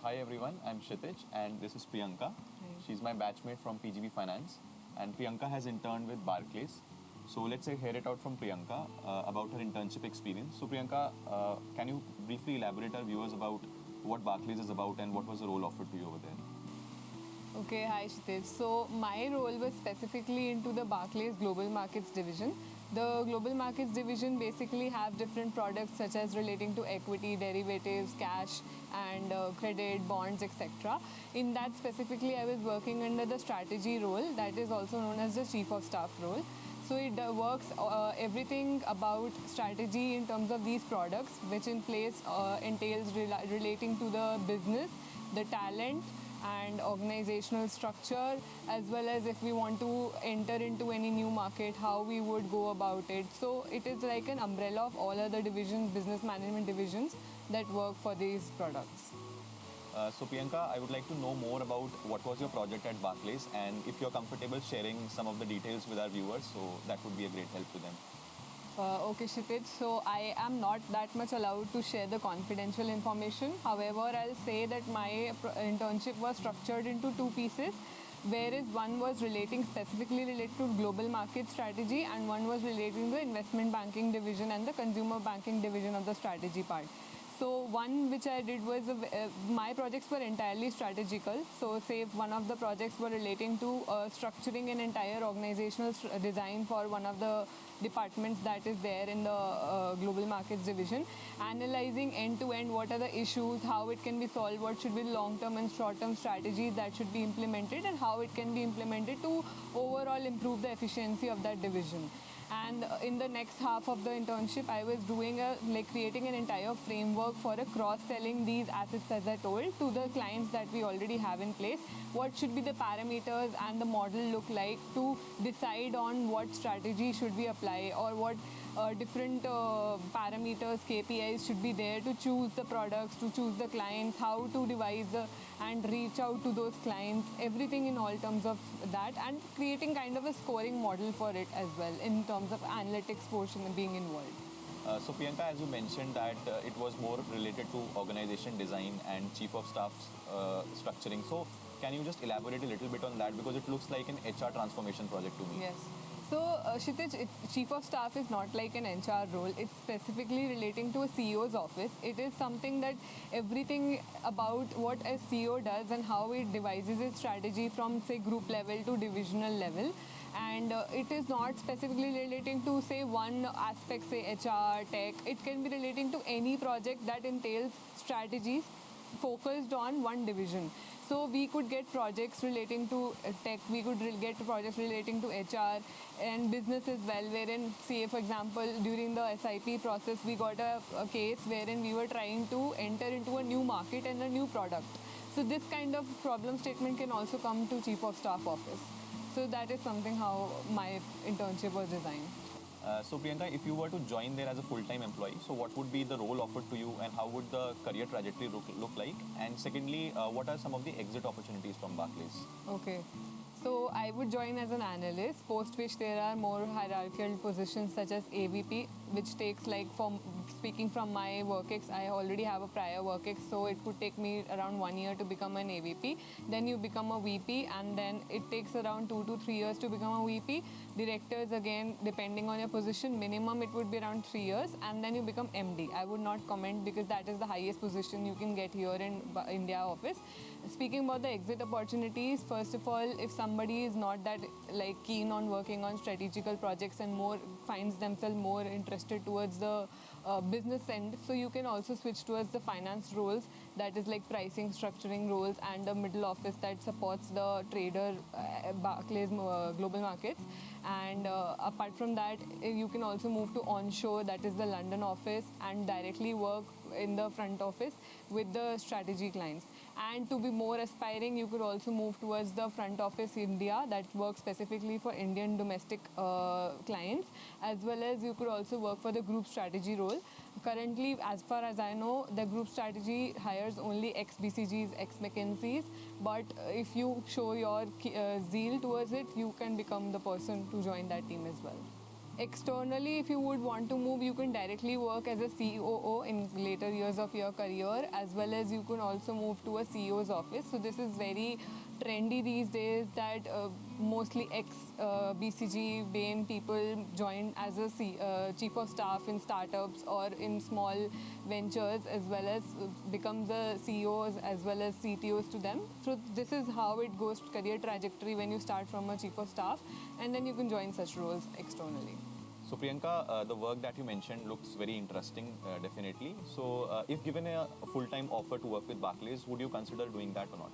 Hi everyone, I'm Kshitij and this is Priyanka. Hi. She's my batchmate from PGP-Finance and Priyanka has interned with Barclays. So let's hear it out from Priyanka about her internship experience. So Priyanka, can you briefly elaborate our viewers about what Barclays is about and what was the role offered to you over there? Okay, hi Kshitij. So my role was specifically into the Barclays Global Markets division. The Global Markets division basically have different products such as relating to equity, derivatives, cash and credit, bonds, etc. In that specifically I was working under the strategy role, that is also known as the Chief of Staff role. So it works everything about strategy in terms of these products, which in place entails relating to the business, the talent and organizational structure, as well as if we want to enter into any new market, how we would go about it. So it is like an umbrella of all other divisions, business management divisions that work for these products. So Priyanka, I would like to know more about what was your project at Barclays and if you're comfortable sharing some of the details with our viewers, so that would be a great help to them. Okay, Kshitij. So I am not that much allowed to share the confidential information. However, I'll say that my internship was structured into two pieces, whereas one was specifically related to global market strategy and one was relating to the investment banking division and the consumer banking division of the strategy part. So one which I did was, my projects were entirely strategical. So say one of the projects were relating to structuring an entire organizational design for one of the departments that is there in the global markets division, analyzing end to end what are the issues, how it can be solved, what should be the long term and short term strategies that should be implemented and how it can be implemented to overall improve the efficiency of that division. And in the next half of the internship, I was doing creating an entire framework for cross-selling these assets, as I told, to the clients that we already have in place. What should be the parameters and the model look like to decide on what strategy should we apply, or what different parameters, KPIs should be there to choose the products, to choose the clients, how to devise and reach out to those clients, everything in all terms of that, and creating kind of a scoring model for it as well in terms of analytics portion being involved. So Priyanka, as you mentioned that it was more related to organization design and chief of staff's structuring. So can you just elaborate a little bit on that, because it looks like an HR transformation project to me. Yes. So, Kshitij, Chief of Staff is not like an HR role. It's specifically relating to a CEO's office. It is something that everything about what a CEO does and how it devises its strategy from, say, group level to divisional level. And it is not specifically relating to, say, one aspect, say, HR, tech. It can be relating to any project that entails strategies focused on one division. So we could get projects relating to tech, we could get projects relating to HR and business as well, wherein, say, for example, during the SIP process, we got a case wherein we were trying to enter into a new market and a new product. So this kind of problem statement can also come to Chief of Staff office. So that is something how my internship was designed. So Priyanka, if you were to join there as a full-time employee, so what would be the role offered to you and how would the career trajectory look like? And secondly, what are some of the exit opportunities from Barclays? Okay. So I would join as an analyst, post which there are more hierarchical positions such as AVP, which takes, like, from speaking from my work ex, I already have a prior work ex, so it could take me around 1 year to become an AVP. Then you become a VP, and then it takes around 2 to 3 years to become a VP. Directors, again, depending on your position, minimum it would be around 3 years, and then you become MD. I would not comment because that is the highest position you can get here in India office. Speaking about the exit opportunities, first of all, if somebody is not that keen on working on strategical projects and more finds themselves more interested towards the business end, so you can also switch towards the finance roles, that is like pricing, structuring roles, and the middle office that supports the trader, Barclays global markets. And apart from that, you can also move to onshore, that is the London office, and directly work in the front office with the strategy clients. And to be more aspiring, you could also move towards the front office India, that works specifically for Indian domestic clients, as well as you could also work for the group strategy role. Currently, as far as I know, the group strategy hires only ex-BCGs, ex-McKinseys, but if you show your zeal towards it, you can become the person to join that team as well. Externally, if you would want to move, you can directly work as a COO in later years of your career, as well as you can also move to a CEO's office. So this is very trendy these days that mostly ex-BCG, Bain people join as a chief of staff in startups or in small ventures, as well as become the CEOs as well as CTOs to them. So this is how it goes career trajectory when you start from a chief of staff, and then you can join such roles externally. So Priyanka, the work that you mentioned looks very interesting, definitely. So if given a full-time offer to work with Barclays, would you consider doing that or not?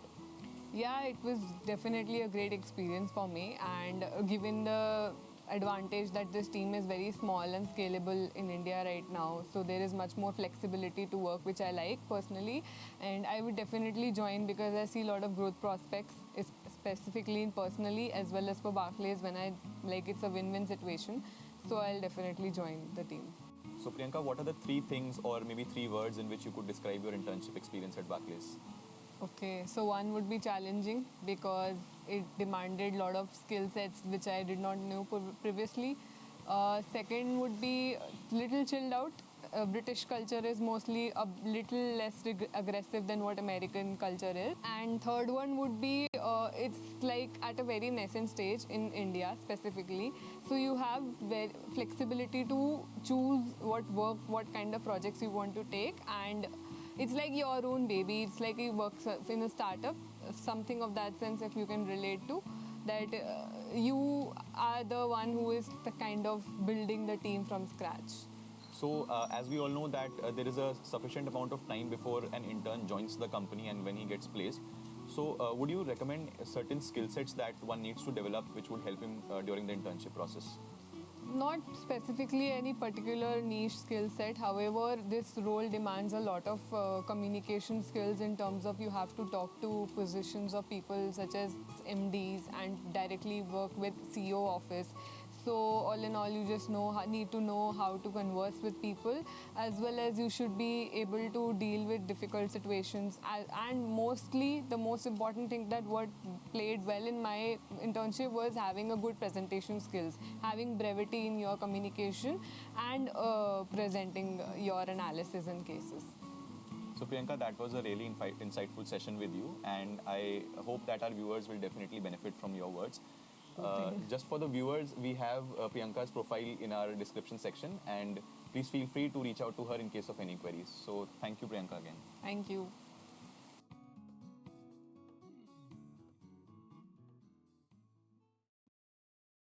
Yeah, it was definitely a great experience for me, and given the advantage that this team is very small and scalable in India right now, so there is much more flexibility to work, which I like personally, and I would definitely join because I see a lot of growth prospects, specifically and personally, as well as for Barclays when it's a win-win situation. So I'll definitely join the team. So Priyanka, what are the 3 things or maybe 3 words in which you could describe your internship experience at Barclays? Okay, so one would be challenging because it demanded a lot of skill sets which I did not know previously. Second would be little chilled out. British culture is mostly a little less aggressive than what American culture is. And third one would be it's like at a very nascent stage in India specifically. So you have flexibility to choose what work, what kind of projects you want to take, and it's like your own baby. It's like you work in a startup, something of that sense if you can relate to, that you are the one who is the kind of building the team from scratch. So as we all know that there is a sufficient amount of time before an intern joins the company and when he gets placed. So would you recommend certain skill sets that one needs to develop which would help him during the internship process? Not specifically any particular niche skill set. However, this role demands a lot of communication skills in terms of you have to talk to positions of people such as MDs and directly work with CEO office. So all in all, you just need to know how to converse with people, as well as you should be able to deal with difficult situations. And mostly, the most important thing that what played well in my internship was having a good presentation skills, having brevity in your communication, and presenting your analysis and cases. So Priyanka, that was a really insightful session with you, and I hope that our viewers will definitely benefit from your words. Just for the viewers, we have Priyanka's profile in our description section, and please feel free to reach out to her in case of any queries. So thank you, Priyanka, again. Thank you.